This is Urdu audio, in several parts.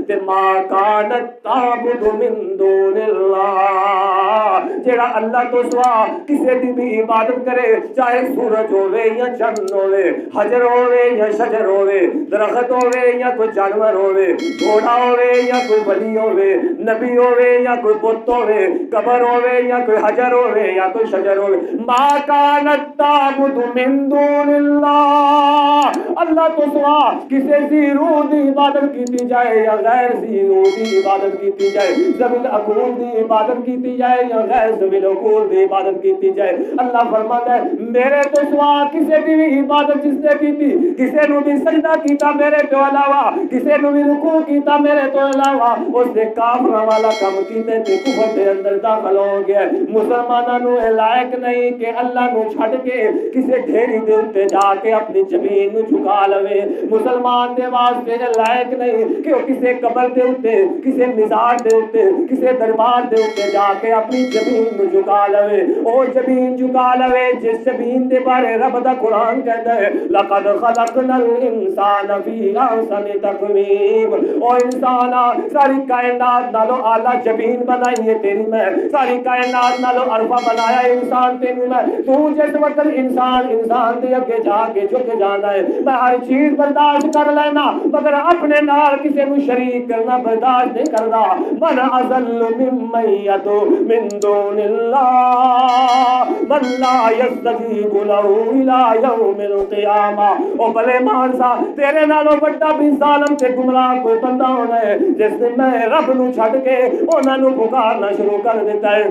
تے ما کانت تعبد من دون اللہ، جڑا اللہ تو سوا کسے دی بھی عبادت کرے، چاہے سورج ہوے یا چند ہوے، حجر ہوے یا شجر ہوے، درخت ہوے یا کوئی جانور ہوے، گھوڑا ہوے یا کوئی ولی ہوے، نبی ہوے یا کوئی بت ہوے، قبر ہوے یا کوئی حجر ہوے یا کوئی شجر ہوے، ما کانت تعبد من دون اللہ، اللہ تو سوا کسے ذی روح دی عبادت کیتی جائے یا غیر ذی روح دی عبادت کیتی جائے، ذوی العقول دی عبادت کیتی جائے یا غیر ذوی العقول دی عبادت کیتی جائے، اللہ فرماتا ہے میرے تو سوا کسے دی بھی عبادت جس نے کیتی، کسے نو بھی سجدہ کیتا میرے تو علاوہ، کسے نو بھی رکوع کیتا میرے تو علاوہ، اس نے کافراں والا کام کیتے تے کفر دے اندر داخل ہو گیا۔ مسلماناں نو لائق نہیں کہ اللہ نو چھڈ کے کسے ڈھیری دے اوتے جا کے اپنی زمین نو جھکا لوے، مسلمان دے واسطے لائق نہیں کہ وہ کسے قبر دے اوتے، کسے مزار دے اوتے، کسے دربار دے اوتے جا کے اپنی زمین نو جھکا لوے، او زمین جھکا لوے جس زمین دے بارے رب دا قرآن کہتا ہے لقد خلقنا الانسان فی احسن تقویم، او انسانا ساری کائنات نالو اعلیٰ زمین بنائی ہے تیری میں، ساری کائنات نالو عرفہ بنایا ہے انسان تیری میں، تو جس وقت انسان دے اگے جا کے جھک جانا ہے میں ہر چیز برداشت کر لینا مگر اپنے نال کسی نو شریک کرنا برداشت نہیں کردا، من اضل ممن یدعو من دون اللہ من لا یستجیب له الی یوم القیامہ، او بھلے مانسا تیرے نالوں بڑا بھی ظالم تے گمراہ کوئی بندہ ہونا ہے جس نے میں رب نو چھڈ کے انہاں نو پکارنا شروع کر دیتا ہے،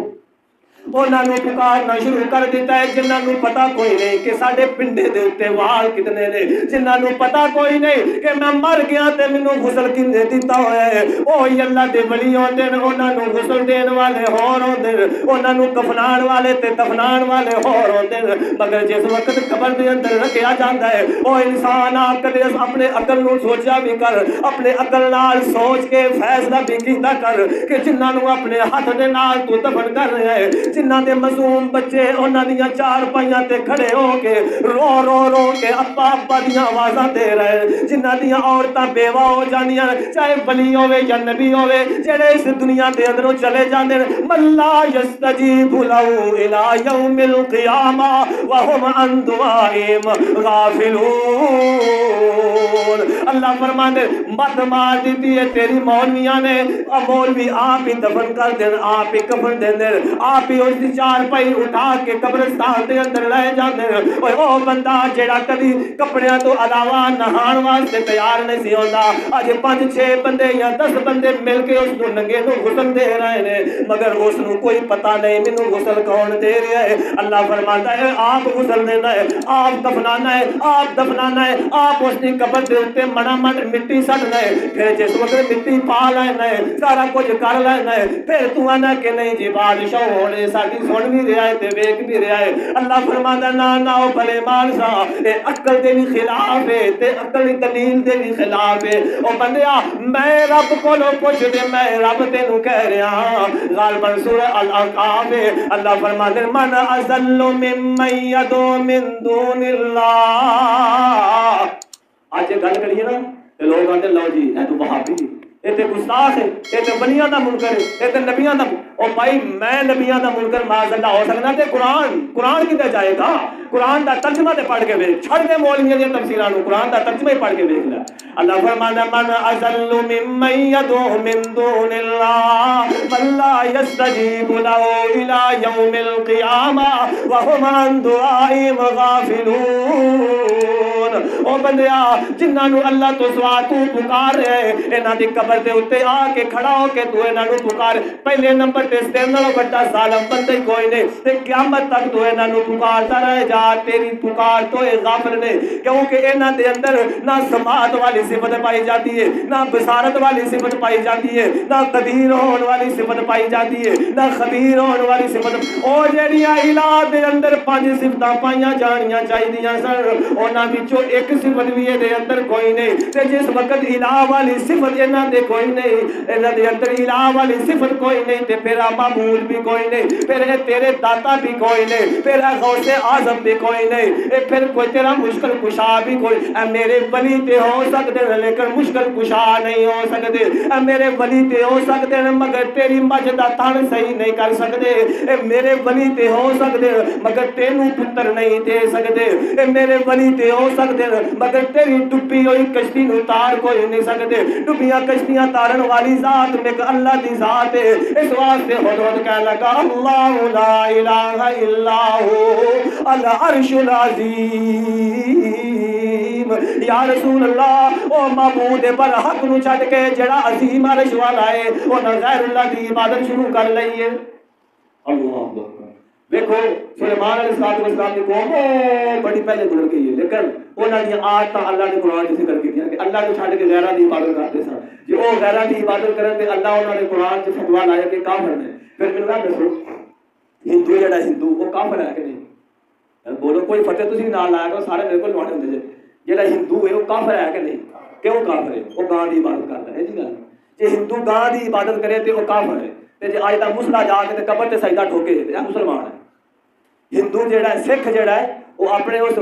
انہاں نو پکارنا شروع کر دیتا ہے جنہاں نو پتہ کوئی نہیں کہ ساڈے پنڈے دے اوتے وال کتنے نے، جنہاں نو پتہ کوئی نہیں کہ میں مر گیا تے مینوں غسل کنے دتا ہویا ہے، اوہی اللہ دے ولی ہوندے نے، انہاں نو غسل دین والے ہور ہوندے نے، انہاں نو کفنان والے تے دفنان والے ہور ہوندے نے، مگر جس وقت قبر دے اندر رکھیا جاندا ہے او انسان کدے اپنے عقل نو سوچا بھی کر، اپنے عقل نال سوچ کے فیصلہ بھی کیتا کر کہ جنہاں نو اپنے ہاتھ دے نال تو دفن کر رہا ہے، جنہاں دے معصوم بچے انہاں دیاں چار پائیاں تے کھڑے ہو کے رو رو رو کے ابا ابا دیاں آوازاں دے رہے، جنہاں دیاں عورتاں بیوہ ہو جانیاں چاہے ولی ہوے یا نبی ہوے جڑے اس دنیا دے اندروں چلے جاندے من لا یستجیب له الی یوم القیامہ وهم عن دعائهم غافلون، اللہ فرماندے مت مار دیتی ہے تیری مولویاں نے، مولوی آپ ہی دفن کر دین، آپ ہی کفن دین، آپ ہی اس دی چار پائی اٹھا کے قبرستان دے اندر لے جاندے، او بندہ جیڑا کبھی کپڑیاں تو علاوہ نہان واسطے تیار نہیں سی ہوندا، اج 5-6 بندے یا 10 بندے مل کے اس نو ننگے نو غسل دے رہے نے مگر اس نو کوئی پتہ نہیں مینوں غسل کون دے رہا ہے، اللہ فرماتا ہے آپ غسل دینا ہے، آپ دفنانا ہے، آپ دفنانا ہے، آپ اس دی قبر دے اوتے مڑا مڑ مٹی سٹنا ہے، پھر جس وقت مٹی پا لینا ہے سارا کچھ کر لینا ہے پھر تو آنا کہ نہیں جی بادشاہ ہونے ساڈی سن بھی رہا ہے تے ویکھ بھی رہا ہے، اللہ فرماتا نا نا او بھلے مانسا اے عقل دے بھی خلاف ہے تے عقل دلیل دے بھی خلاف ہے، او بندیا میں رب کولوں پوچھ دے میں رب تینوں کہہ رہا ہاں، غالباً سورہ الاحقاف ہے، اللہ فرماتے من اضل ممن یدعو من دون اللہ، آج گل کریے نا تے لوگ آتے لو جی اے تو وہابی اے تے گستاخ ہے، اے تے ولیاں دا منکر ہے، اے تے نبیاں دا، او بھائی میں نبیاں دا منکر معاذ اللہ ہو سکنا تے قرآن کدے جائے گا، قرآن دا ترجمہ تے پڑھ کے ویکھ، چھڑ دے مولویاں دی تفسیراں نو، قرآن دا ترجمہ ہی پڑھ کے ویکھ لے، اللہ فرماتا من اضل ممن یدعو من دون اللہ من لا یستجیب له الی یوم القیامہ وهم عن دعائهم غافلون، او بندیا جنہاں نو اللہ تو سوا تو پکار رہے انہاں دی قبر دے اوتے آ کے کھڑا ہو کے تو انہاں نو پکار، پہلے نمبر تے اس نالوں بڑا ظالم بندہ ہی کوئی نہیں تے قیامت تک تو انہاں نو پکارتا رہے جا، تیری پکار تو اے غافل نے، کیونکہ انہاں دے اندر نہ سماعت والی صفت پائی جاتی ہے، نہ بصارت والی صفت پائی جاتی ہے، نہ قدیر ہون والی صفت پائی جاتی ہے، نہ خبیر ہون والی صفت، او جڑیاں الہ دے اندر 5 صفتاں پائیاں جانیاں چاہیدیاں سن انہاں وچوں ویکھو ایک صفت بھی دے اندر کوئی نہیں تے جس وقت الہ والی صفت انہاں دے کوئی نہیں انہاں دے اندر الہ والی صفت کوئی نہیں تے پھر معبود بھی کوئی نہیں پھر تیرے داتا بھی کوئی نہیں پھر غوث اعظم بھی کوئی نہیں پھر کوئی تیرا مشکل کشا بھی کوئی میرے ولی تے ہو سکتے ہیں لیکن مشکل کشا نہیں ہو سکتے میرے ولی تے ہو سکتے ہیں مگر تیری مجھ دا تن صحیح نہیں کر سکتے میرے ولی تے ہو سکتے ہیں مگر تینوں پتر نہیں دے سکتے میرے ولی تے ہو سکتے ہیں مگر تیری ڈبی ہوئی کشتی نو تار کوئی نہیں سکتے ڈبیاں کشتیاں تارن والی ذات میں اللہ دی ذات ہے اس واسطے خود کہنے لگا اللہ لا الہ الا ہو العرش العظیم یا رسول اللہ او معبود پر حق نو چھڈ کے جڑا عظیم عرش والا ہے او غیر اللہ دی عبادت شروع کر لئی ہے اللہ اکبر دیکھو سلیمان علیہ السلام کی قوم بڑی پہلے گزر گئی ہے لیکن انہاں دی عادت اللہ نے قرآن سے ذکر کیتی ہے کہ اللہ کو چھڈ کے غیراں دی عبادت کرتے سن جے او غیراں دی عبادت کرن تے اللہ انہاں نے قرآن سے فتوی لایا کہ کافر نے پھر مینوں دسو ہندو جڑا ہندو وہ کافر ہے کہ نہیں بولو کوئی فتوی تسی نال لایا کرو سارے میرے کول لوانے ہوندے جے جڑا ہندو ہے وہ کافر ہے کہ نہیں کیوں کافر ہے وہ گاں دی عبادت کرتا ہے جی گل جے ہندو گاں دی عبادت کرے تے وہ کافر ہے تے جے اج تک مسلا جا کے تے قبر تے سجدہ ٹھوکے تے مسلمان ہے ہندو جڑا ہے سکھ جڑا ہے وہ اپنے اس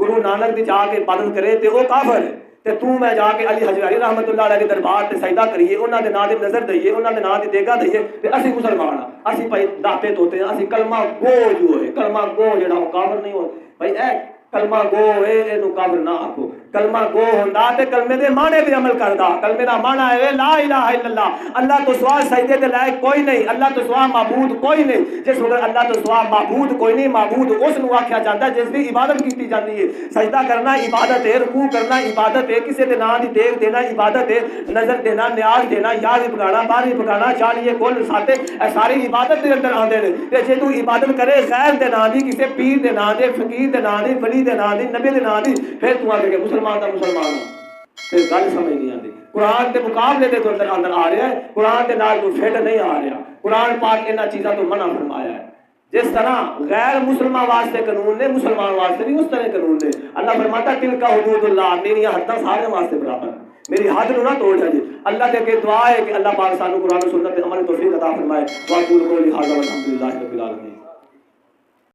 گرو نانک دی جا کے عبادت کرے تے وہ کافر ہے تے تو میں جا کے علی حجویری رحمت اللہ علیہ کے دربار تے سجدہ کریے انہاں دے نام تے نظر دئیے انہاں دے نام تے دیگا دئیے تے اسی مسلمان ہاں اسی بھائی داتے توتے ہیں اسی کلمہ گو جو ہے کلمہ گو جڑا وہ کافر نہیں ہو بھائی اے کلمہ گو ہے اینو کافر نہ آکھو کلمہ گو ہوندا تے کلمے دے معنی تے عمل کردا کلمے دا معنی ہے لا الہ الا اللہ اللہ تو سوا سجدے دے لائق کوئی نہیں اللہ تو سوا معبود کوئی نہیں جس وقت اللہ تو سوا معبود کوئی نہیں معبود اس نو آکھیا جاندا جس دی عبادت کیتی جاندی ہے سجدہ کرنا عبادت ہے رکوع کرنا عبادت ہے کسی دے نام دی دیکھ دینا عبادت ہے نظر دینا نیاز دینا یارویں پکانا بارہویں پکانا چالیے کل ساتے اے ساری عبادت دے اندر آندے نے تے جے تو عبادت کرے غیر دے نام دی کسی پیر دے نام دے فقیر دے نام دی ولی دے نام دی نبی دے نام دی پھر تو آ کے مسلمان دا مسلمان پھر گل سمجھ نہیں آتی قرآن کے مقابلے دے اندر آ رہا ہے قرآن دے نال تو فٹ نہیں آ رہا قرآن پاک انہاں چیزاں تو منع فرمایا ہے جس طرح غیر مسلمان واسطے قانون نے مسلمان واسطے بھی اس طرح قانون نے اللہ فرماتا تلک حدود اللہ میری حداں سارے واسطے برابر ہیں میری حد نو نہ توڑ جائے اللہ دے کے دعا ہے کہ اللہ پاک سانو قرآن و سنت پہ عمل توفیق عطا فرمائے واقول قولی ھذا والحمد للہ رب العالمین